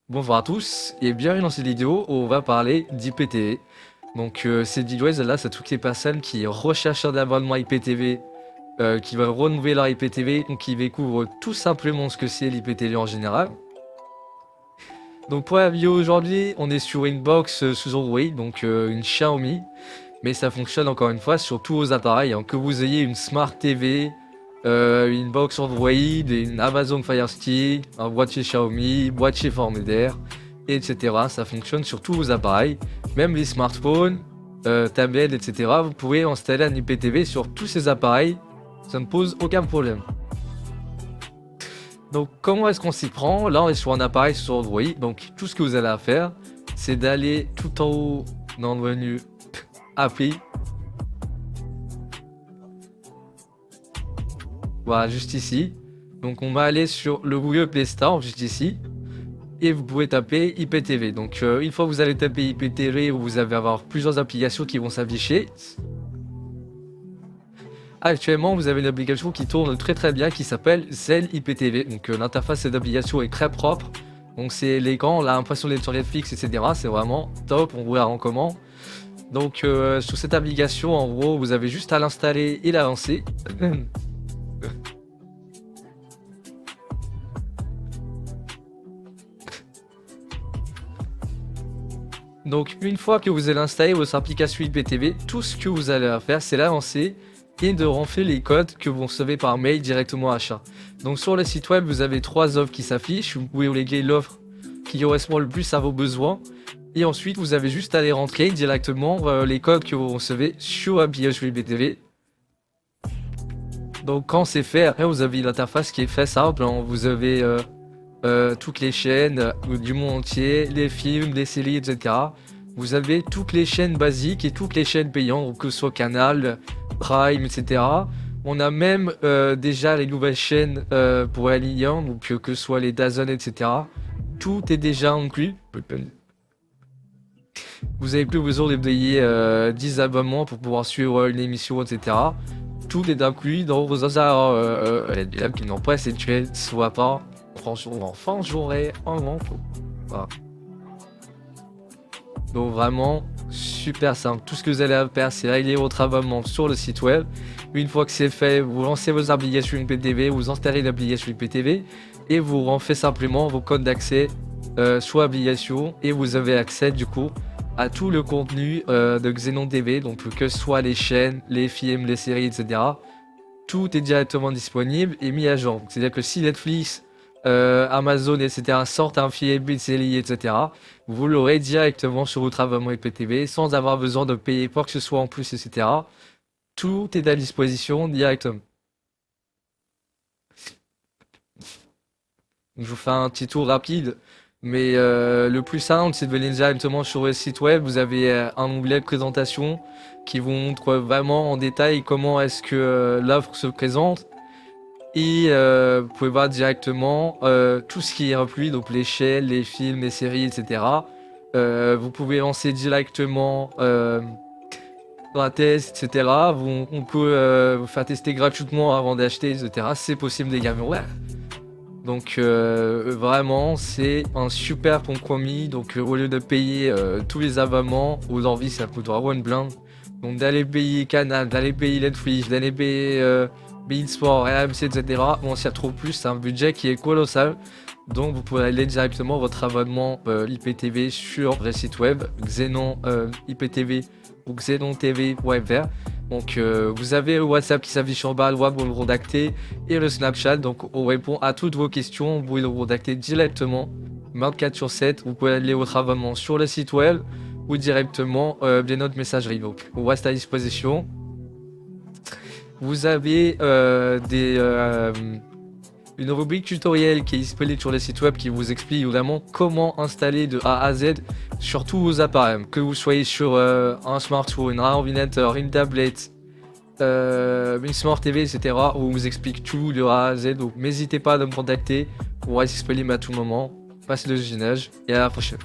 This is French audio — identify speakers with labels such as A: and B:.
A: Bonjour à tous et bienvenue dans cette vidéo où on va parler d'IPTV. Donc cette vidéo là c'est toutes les personnes qui recherchent un abonnement IPTV, qui veulent renouveler leur IPTV, donc qui découvrent tout simplement ce que c'est l'IPTV en général. Donc pour la vidéo aujourd'hui, on est sur une box sous Android, donc une Xiaomi, mais ça fonctionne encore une fois sur tous vos appareils, hein, que vous ayez une Smart TV, une box Android, une Amazon Fire Stick, un boîtier Xiaomi, boîtier Formidare, etc. Ça fonctionne sur tous vos appareils, même les smartphones, tablettes, etc. Vous pouvez installer un IPTV sur tous ces appareils, ça ne pose aucun problème. Donc comment est-ce qu'on s'y prend? Là on est sur un appareil sur Android, donc tout ce que vous avez à faire, c'est d'aller tout en haut dans le menu Appli. Voilà, juste ici. Donc on va aller sur le Google Play Store, juste ici. Et vous pouvez taper IPTV. Donc une fois que vous allez taper IPTV, vous allez avoir plusieurs applications qui vont s'afficher. Actuellement, vous avez une application qui tourne très bien qui s'appelle Zen IPTV. Donc l'interface de cette application est très propre. Donc c'est l'écran, on a l'impression d'être sur Netflix, etc. C'est vraiment top, on vous la recommande. Donc sur cette application, en gros, vous avez juste à l'installer et la lancer. Donc une fois que vous avez installé votre application IPTV, tout ce que vous allez faire, c'est la lancer et de rentrer les codes que vous recevez par mail directement à achat. Donc sur le site web, vous avez 3 offres qui s'affichent. Vous pouvez régler l'offre qui correspond le plus à vos besoins. Et ensuite, vous avez juste à aller rentrer directement les codes que vous recevez sur l'application IPTV. Donc quand c'est fait, après vous avez l'interface qui est fait simple. Hein. Vous avez toutes les chaînes du monde entier, les films, les séries, etc. Vous avez toutes les chaînes basiques et toutes les chaînes payantes, que ce soit Canal, Prime, etc. On a même déjà les nouvelles chaînes pour la Ligue 1, donc que ce soit les DAZN, etc. Tout est déjà inclus. Vous avez plus besoin de payer 10 abonnements pour pouvoir suivre une émission, etc. Tout est inclus dans vos les qui n'ont pas effectué, soit pas. Enfin, j'aurais un manteau. Voilà. Donc vraiment, super simple. Tout ce que vous allez faire, c'est régler votre abonnement sur le site web. Une fois que c'est fait, vous lancez vos applications IPTV, vous installez l'application IPTV et vous rentrez simplement vos codes d'accès sur l'application et vous avez accès du coup à tout le contenu de Xenon TV, donc que ce soit les chaînes, les films, les séries, etc. Tout est directement disponible et mis à jour. C'est-à-dire que si Netflix, Amazon, etc. sortent un film, une série, etc. vous l'aurez directement sur votre abonnement IPTV sans avoir besoin de payer quoi que ce soit en plus, etc. Tout est à disposition directement. Je vous fais un petit tour rapide, mais le plus simple, c'est de venir directement sur le site web. Vous avez un onglet de présentation qui vous montre vraiment en détail comment est-ce que l'offre se présente. Et vous pouvez voir directement tout ce qui est inclus, donc les chaînes, les films, les séries, etc. Vous pouvez lancer directement dans la test, etc. On peut vous faire tester gratuitement avant d'acheter, etc. C'est possible également. Ouais. Donc vraiment, c'est un super compromis. Donc au lieu de payer tous les abonnements, aux envies, ça coûte vraiment une blinde. Donc d'aller payer Canal, d'aller payer Netflix, d'aller payer beIN Sport, RMC, etc. On s'y retrouve plus, c'est un budget qui est colossal. Donc vous pouvez aller directement votre abonnement IPTV sur le site web Xenon IPTV ou XenonTV.fr. Donc vous avez le WhatsApp qui s'affiche en bas à droite pour le contacter et le Snapchat. Donc on répond à toutes vos questions. Vous pouvez le contacter directement 24/7. Vous pouvez aller votre abonnement sur le site web ou directement via notre messagerie. Donc on reste à disposition. Vous avez une rubrique tutoriel qui est disponible sur le site web qui vous explique vraiment comment installer de A à Z sur tous vos appareils. Que vous soyez sur un smartphone, un ordinateur, une tablette, une Smart TV, etc. On vous explique tout de A à Z. Donc n'hésitez pas à me contacter. On reste disponible à tout moment. Passez le visionnage et à la prochaine.